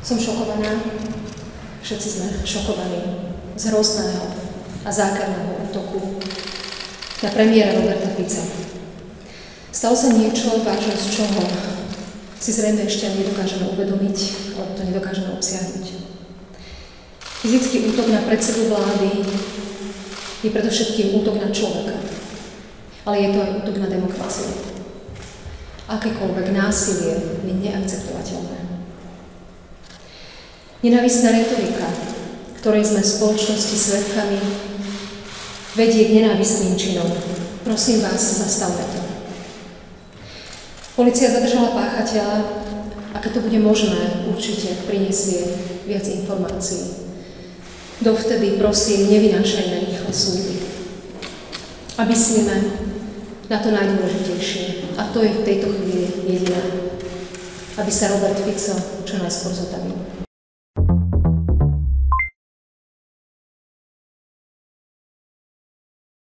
Som šokovaná, všetci sme šokovaní z hrozného a zákerného útoku na premiéra Roberta Fica. Stalo sa niečo, vážne z čoho si zrejme ešte nedokážeme uvedomiť, alebo to nedokážeme obsiahnuť. Fyzický útok na predsedu vlády je predovšetkým útok na človeka, ale je to aj útok na demokraciu. Akékoľvek násilie je neakceptovateľné. Nenávistná retorika, ktorej sme v spoločnosti svedkami, vedie k nenávistným činom. Prosím vás, zastavme to. Polícia zadržala páchateľa a keď to bude možné, určite prinesie viac informácií. Dovtedy, prosím, nevynášajme rýchle súdy. A myslíme na to najdôležitejšie. A to je v tejto chvíli jediné. Aby sa Robert Fico čo najskôr zotavil.